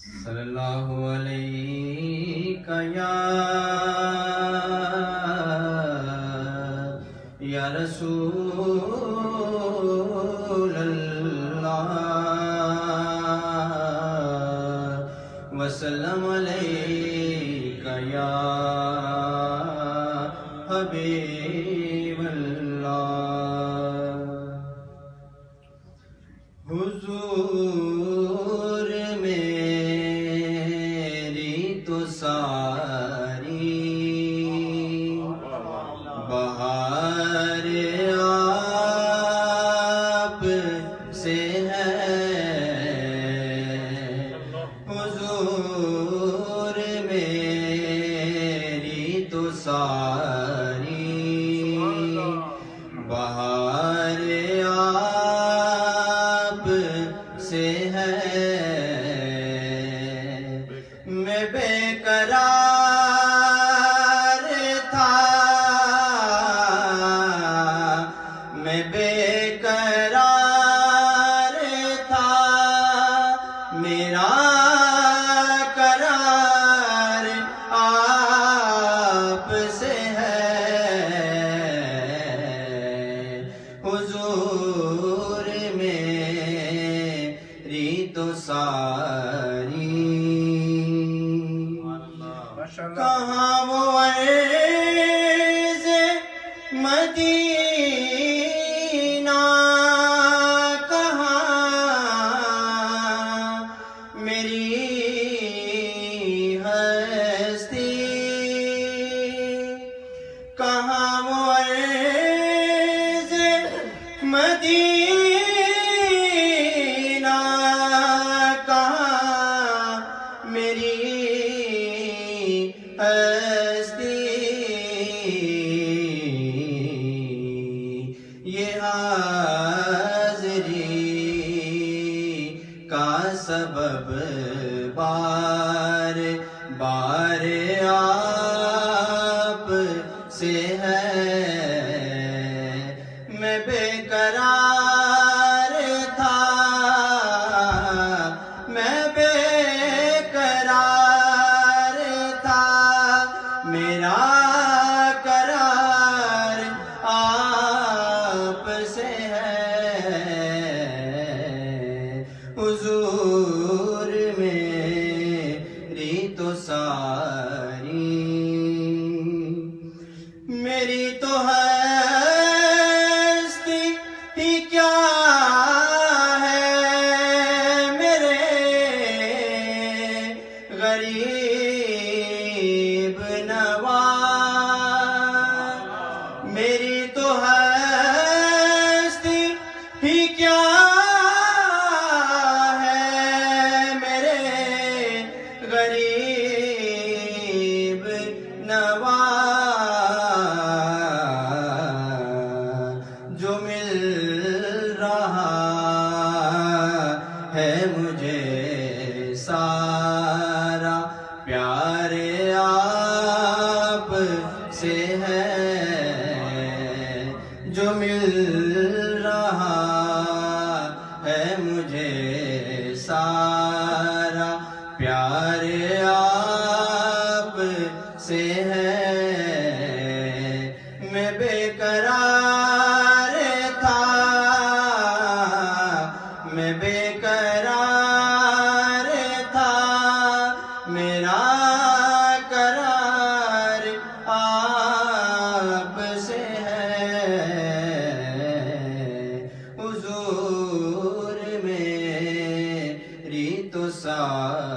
صلی اللہ علیہ یا رسول اللہ وسلم علیک یا حبیب اللہ۔ حضور میری تو ساری بہار آپ سے ہے، حضور میری تو ساری بہار آپ سے ہے۔ میں بے قرار تھا، میں بے قرار تھا، میرا قرار آپ سے ہے، حضور میری تو ساری۔ کہاں وہ عرض مدینہ، کہاں میری ہستی، کہاں وہ عرض مدینہ، کہاں میری ہستی۔ یہ حاضری کا سبب بار بار آپ سے ہے۔ میں بے قرار تھا، میں بے قرار تھا، میرا قرار آپ سے ہے، حضور میری تو ساری۔ میری تو ہستی ہی کیا ہے، میرے غریب نواز، میری تو ہستی ہی کیا ہے، میرے غریب نواز۔ جو مل رہا ہے مجھے سارا پیار آپ سے ہے، جو مل رہا ہے مجھے سارا پیار آپ سے ہے۔ میں بے قرار تھا، میں بے قرار تھا، میرا قرار آپ سے ہے، حضور میری تو ساری۔